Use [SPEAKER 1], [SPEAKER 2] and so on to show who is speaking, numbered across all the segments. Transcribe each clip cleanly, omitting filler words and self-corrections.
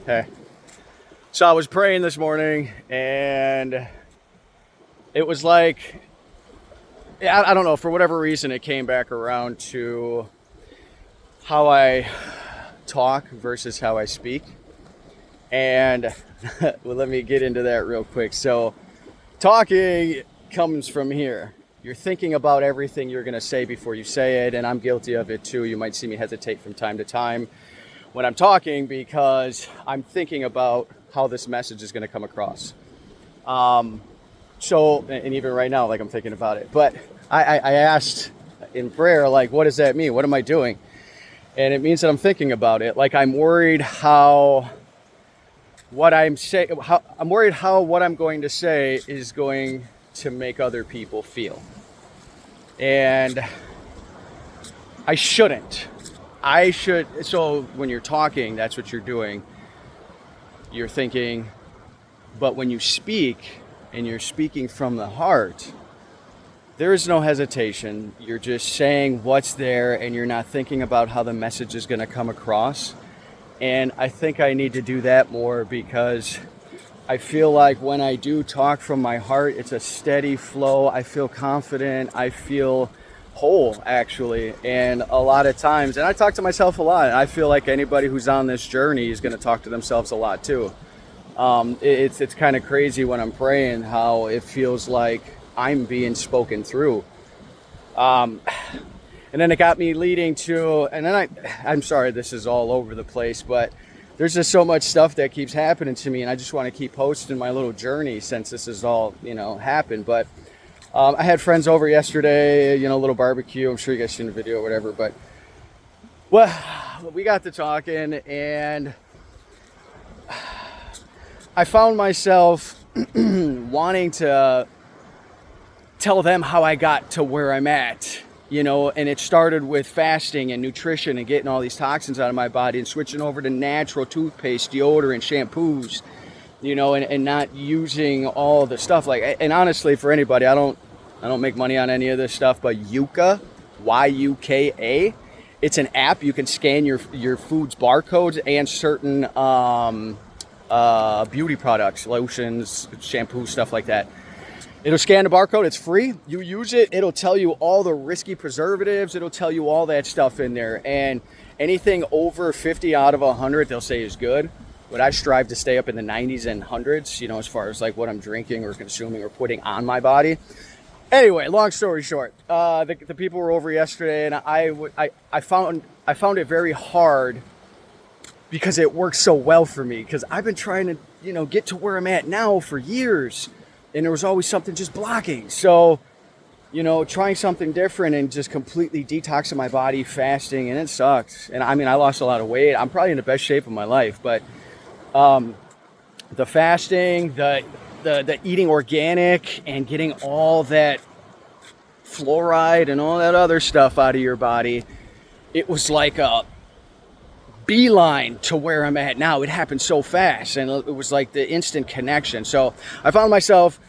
[SPEAKER 1] Hey. So I was praying this morning, and it was like, I don't know, for whatever reason, it came back around to how I talk versus how I speak. And well, let me get into that real quick. So talking comes from here. You're thinking about everything you're going to say before you say it, and I'm guilty of it too. You might see me hesitate from time to time when I'm talking because I'm thinking about how this message is going to come across. So, and even right now, like I'm thinking about it. But I asked in prayer, like, what does that mean? What am I doing? And it means that I'm thinking about it. Like I'm worried how what I'm going to say is going to make other people feel. And I shouldn't. So when you're talking, that's what you're doing. You're thinking, but when you speak and you're speaking from the heart, there is no hesitation. You're just saying what's there and you're not thinking about how the message is going to come across. And I think I need to do that more because I feel like when I do talk from my heart, it's a steady flow. I feel confident. I feel whole, actually. And a lot of times, and I talk to myself a lot, and I feel like anybody who's on this journey is going to talk to themselves a lot too. It's kind of crazy when I'm praying how it feels like I'm being spoken through. And then it got me leading to, and then I'm sorry, this is all over the place, but there's just so much stuff that keeps happening to me, and I just want to keep posting my little journey since this has all, happened. But I had friends over yesterday, a little barbecue. I'm sure you guys seen the video or whatever, but well, we got to talking, and I found myself wanting to tell them how I got to where I'm at. And it started with fasting and nutrition and getting all these toxins out of my body and switching over to natural toothpaste, deodorant, shampoos, and not using all the stuff and honestly, for anybody, I don't make money on any of this stuff, but Yuka, Yuka, it's an app. You can scan your food's barcodes and certain beauty products, lotions, shampoo, stuff like that. It'll scan the barcode. It's free. You use it. It'll tell you all the risky preservatives. It'll tell you all that stuff in there. And anything over 50 out of 100, they'll say is good. But I strive to stay up in the 90s and 100s, as far as like what I'm drinking or consuming or putting on my body. Anyway, long story short, the people were over yesterday, and I found it very hard because it works so well for me. Because I've been trying to, get to where I'm at now for years. And there was always something just blocking. So, trying something different and just completely detoxing my body, fasting, and it sucks. And I mean, I lost a lot of weight. I'm probably in the best shape of my life. But the fasting, the eating organic and getting all that fluoride and all that other stuff out of your body, it was like a beeline to where I'm at now. It happened so fast, and it was like the instant connection. So I found myself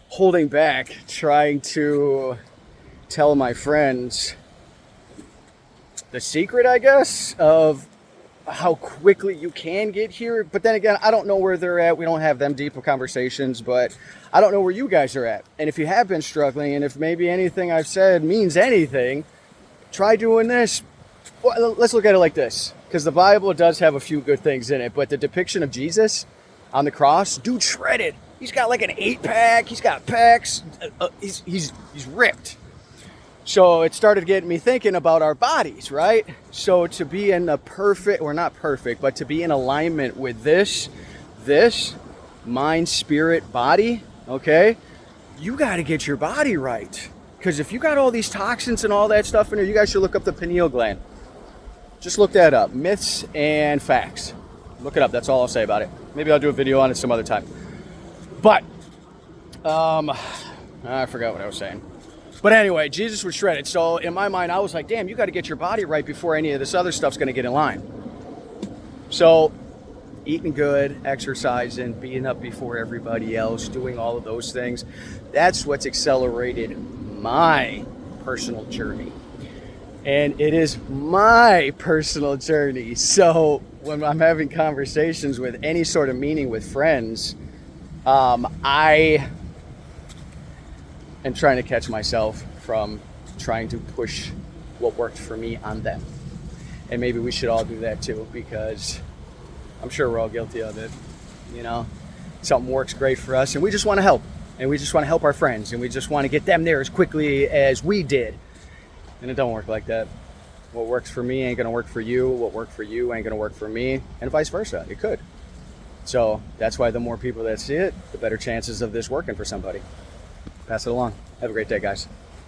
[SPEAKER 1] holding back, trying to tell my friends the secret, I guess, of how quickly you can get here. But then again, I don't know where they're at. We don't have them deep of conversations, but I don't know where you guys are at. And if you have been struggling, and if maybe anything I've said means anything, try doing this. Well, let's look at it like this, because the Bible does have a few good things in it, but the depiction of Jesus on the cross, dude shredded. He's got like an 8-pack. He's got pecs. He's ripped. So it started getting me thinking about our bodies, right? So to be in the perfect, or not perfect, but to be in alignment with this mind, spirit, body, okay? You got to get your body right. Because if you got all these toxins and all that stuff in there, you guys should look up the pineal gland. Just look that up. Myths and facts. Look it up. That's all I'll say about it. Maybe I'll do a video on it some other time. But, I forgot what I was saying. But anyway, Jesus was shredded. So in my mind, I was like, damn, you got to get your body right before any of this other stuff's going to get in line. So eating good, exercising, being up before everybody else, doing all of those things, that's what's accelerated my personal journey. And it is my personal journey. So when I'm having conversations with any sort of meaning with friends, I am trying to catch myself from trying to push what worked for me on them. And maybe we should all do that too, because I'm sure we're all guilty of it. You know, something works great for us and we just want to help. And we just want to help our friends and we just want to get them there as quickly as we did. And it don't work like that. What works for me ain't gonna work for you. What worked for you ain't gonna work for me, and vice versa. It could. So that's why the more people that see it, the better chances of this working for somebody. Pass it along. Have a great day, guys.